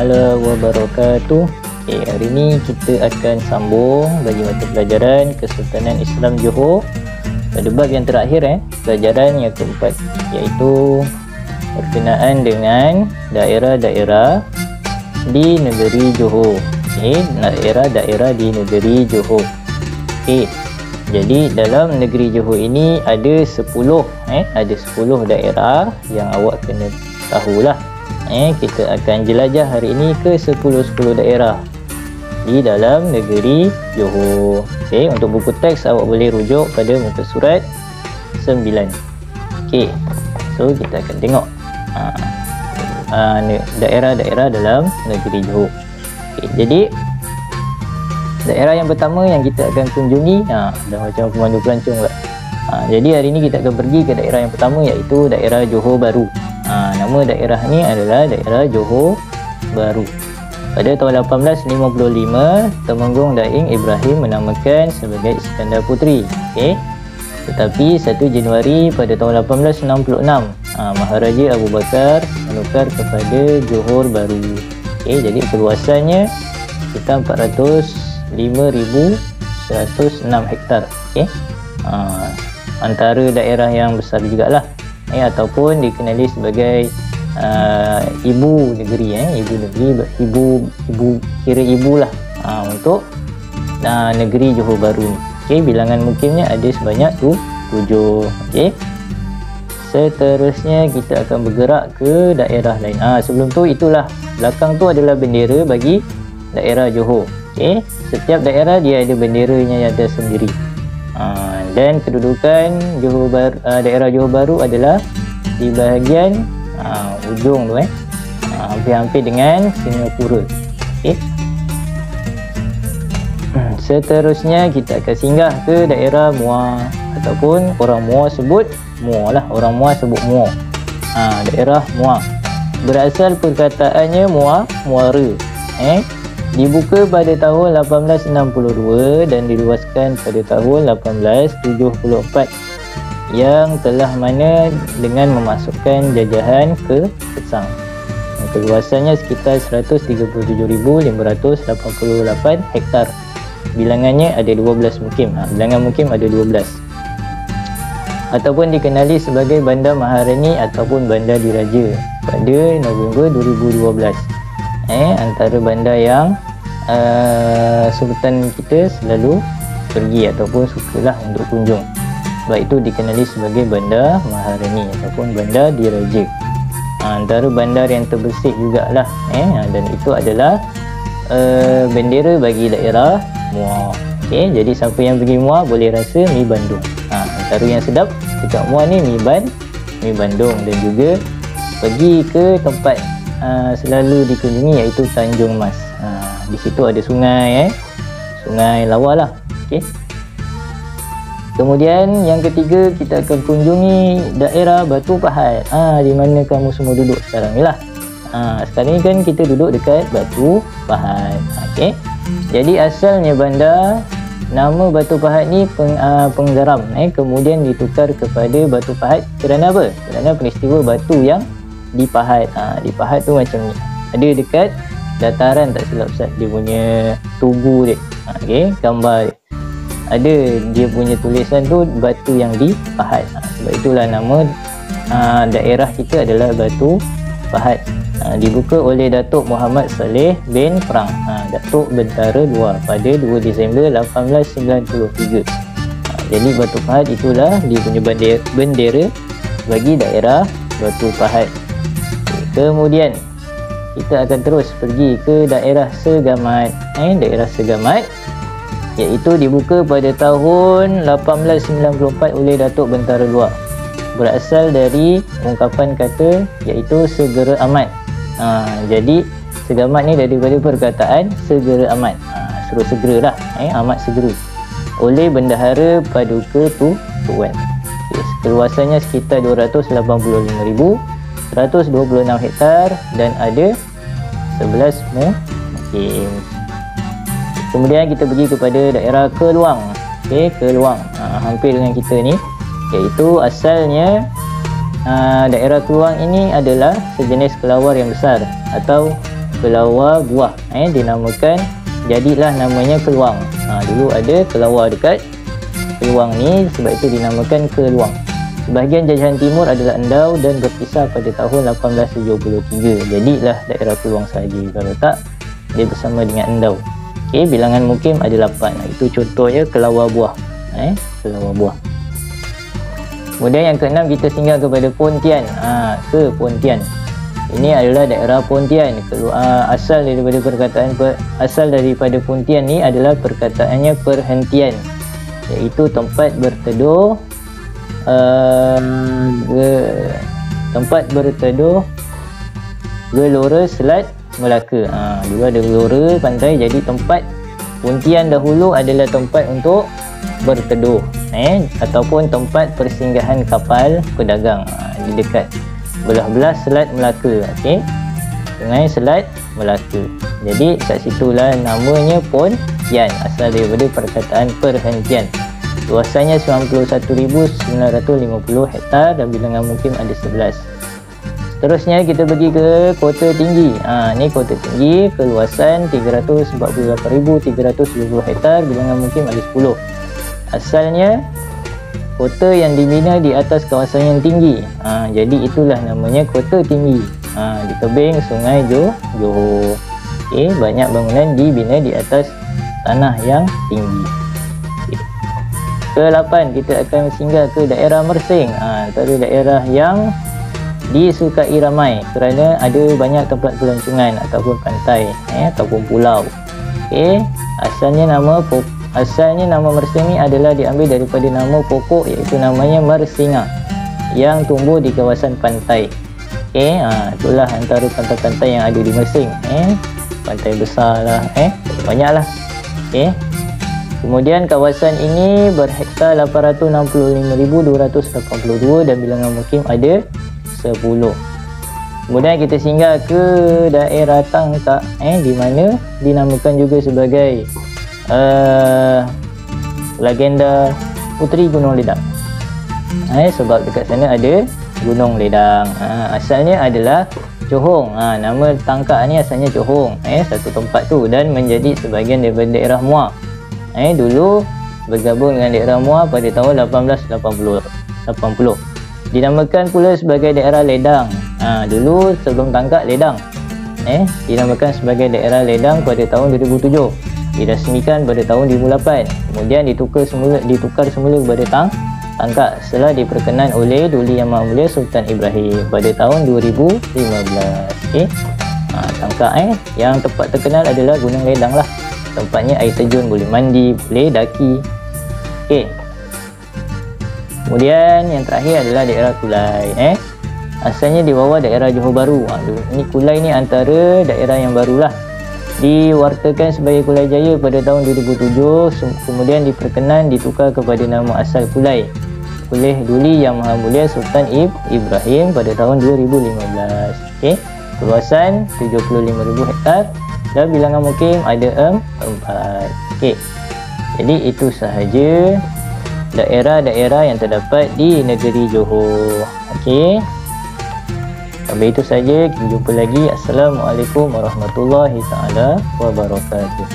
ta'ala wabarakatuh. Hari ini kita akan sambung bagi mata pelajaran Kesultanan Islam Johor pada bab yang terakhir, pelajaran yang keempat, iaitu berkenaan dengan daerah-daerah di negeri Johor. Daerah-daerah di negeri Johor. Jadi dalam negeri Johor ini ada 10 daerah yang awak kena tahulah. Kita akan jelajah hari ini ke 10 daerah di dalam negeri Johor. Untuk buku teks awak boleh rujuk pada muka surat 9. So kita akan tengok daerah-daerah dalam negeri Johor. Jadi daerah yang pertama yang kita akan kunjungi, dah macam pemandu pelancong pula. Jadi hari ini kita akan pergi ke daerah yang pertama, iaitu daerah Johor Bahru. Nama daerah ni adalah daerah Johor Bahru. Pada tahun 1855, Temenggung Daing Ibrahim menamakan sebagai Iskandar Puteri. Tetapi 1 Januari pada tahun 1866, Maharaja Abu Bakar menukar kepada Johor Bahru. Jadi keluasannya sekitar 405,106 hektar. Antara daerah yang besar jugalah, ataupun dikenali sebagai ibu negeri, kira ibulah untuk negeri Johor Bahru ni. Bilangan mukimnya ada sebanyak 7. Seterusnya kita akan bergerak ke daerah lain. Sebelum tu, itulah belakang tu adalah bendera bagi daerah Johor. Setiap daerah dia ada benderanya yang ada sendiri. Dan kedudukan daerah Johor Bahru adalah di bahagian ujung tu, hampir-hampir dengan Singapura. Seterusnya kita akan singgah ke daerah Muar, ataupun orang Muar sebut Muar lah. Orang Muar sebut Muar. Daerah Muar berasal perkataannya Muara. Dibuka pada tahun 1862 dan diluaskan pada tahun 1874, yang telah mana dengan memasukkan jajahan ke Kesang. Keluasannya sekitar 137,588 hektar. Bilangannya ada 12 mukim. Bilangan mukim ada 12. Ataupun dikenali sebagai Bandar Maharani ataupun Bandar Diraja pada November 2012. Antara bandar yang Sultan kita selalu pergi ataupun sukalah untuk kunjung. Sebab itu dikenali sebagai Bandar Maharani ataupun Bandar Diraja. Antara bandar yang terbersih jugalah, dan itu adalah bendera bagi daerah Muar. Jadi siapa yang pergi Muar boleh rasa mi Bandung. Antara yang sedap dekat Muar ni mi Bandung, dan juga pergi ke tempat selalu dikunjungi, iaitu Tanjung Mas. Di situ ada sungai, Sungai Lawa lah. Kemudian yang ketiga, kita akan kunjungi daerah Batu Pahat. Di mana kamu semua duduk sekarang ni lah. Sekarang ni kan kita duduk dekat Batu Pahat. Jadi asalnya bandar, nama Batu Pahat ni Penggaram, kemudian ditukar kepada Batu Pahat kerana apa? Kerana peristiwa batu yang dipahat. Dipahat tu macam ni. Ada dekat dataran, tak silap Ustaz, dia punya tugu dia. Gambar dia. Ada dia punya tulisan tu batu yang dipahat. Sebab itulah nama daerah kita adalah Batu Pahat. Dibuka oleh Datuk Muhammad Saleh bin Prang, Datuk Bentara II, pada 2 Disember 1893. Jadi Batu Pahat itulah dia punya bendera bagi daerah Batu Pahat. Kemudian kita akan terus pergi ke daerah Segamat. Daerah Segamat iaitu dibuka pada tahun 1894 oleh Datuk Bentara II. Berasal dari ungkapan kata iaitu segera amat. Jadi Segamat ni daripada perkataan segera amat. Suruh segera lah, amat segera, oleh Bendahara Paduka Tuan. Keluasannya sekitar 285,126 hektar dan ada 11 mukim. Kemudian kita pergi kepada daerah Keluang. Keluang hampir dengan kita ni, iaitu asalnya daerah Keluang ini adalah sejenis kelawar yang besar atau Kelawar buah. Dinamakan, jadilah namanya Keluang. Dulu ada kelawar dekat Keluang ni, sebab itu dinamakan Keluang. Sebahagian jajahan timur adalah endau dan berpisah pada tahun 1873. Jadilah daerah Keluang sahaja. Kalau tak, dia bersama dengan endau. Okey, bilangan mukim ada 8. Itu contohnya kelawar buah. Kelawar buah. Kemudian yang keenam, kita singgah kepada Pontian. Ke Pontian. Ini adalah daerah Pontian. Asal daripada Pontian ni adalah perkataannya perhentian, iaitu tempat berteduh gelora Selat Melaka. Dulu ada gelora pantai, jadi tempat Pontian dahulu adalah tempat untuk berteduh, ataupun tempat persinggahan kapal pedagang di dekat belah-belah Selat Melaka. Okey, Sungai Selat Melaka. Jadi kat situlah namanya Pontian, asal daripada perkataan perhentian. Luasannya 91,950 hektar dan bilangan mukim ada 11. Seterusnya kita pergi ke Kota Tinggi. Ni Kota Tinggi, keluasan 348,370 hektar, bilangan mukim ada 10. Asalnya kota yang dibina di atas kawasan yang tinggi. Jadi itulah namanya Kota Tinggi. Di tebing Sungai Johor. Okey, banyak bangunan dibina di atas tanah yang tinggi. Ke-8, kita akan singgah ke daerah Mersing. Antara daerah yang disukai ramai kerana ada banyak tempat pelancongan ataupun pantai, ataupun pulau. Okey, asalnya nama Mersing ni adalah diambil daripada nama pokok, iaitu namanya Mersinga, yang tumbuh di kawasan pantai. Okey, itulah antara pantai-pantai yang ada di Mersing. Pantai besar lah, banyaklah. Okey. Kemudian kawasan ini berhektar 865,282 dan bilangan mukim ada 10. Kemudian kita singgah ke daerah Tangkak, di mana dinamakan juga sebagai legenda Puteri Gunung Ledang. Sebab dekat sana ada Gunung Ledang. Asalnya adalah Johong. Nama Tangkak ni asalnya Johong, satu tempat tu, dan menjadi sebahagian daripada daerah Muar. Dulu bergabung dengan daerah Muar pada tahun 1880. Dinamakan pula sebagai daerah Ledang. Dulu sebelum Tangkak, Ledang. Dinamakan sebagai daerah Ledang pada tahun 2007. Dirasmikan pada tahun 2008. Kemudian ditukar semula kepada Tangkak setelah diperkenan oleh Duli Yang Maha Mulia Sultan Ibrahim pada tahun 2015. Tangkak yang tempat terkenal adalah Gunung Ledang lah. Tempatnya air terjun, boleh mandi, boleh daki. Okey. Kemudian yang terakhir adalah daerah Kulai. Asalnya di bawah daerah Johor Bahru. Ini Kulai ni antara daerah yang barulah. Diwartakan sebagai Kulai Jaya pada tahun 2007, kemudian diperkenan ditukar kepada nama asal Kulai oleh Duli Yang Maha Mulia Sultan Ibrahim pada tahun 2015. Okey, luasan 75,000 hektar dan bilangan mukim ada 4. Okey, jadi itu sahaja daerah-daerah yang terdapat di negeri Johor. Okey, sampai itu saja, kita jumpa lagi. Assalamualaikum warahmatullahi taala wabarakatuh.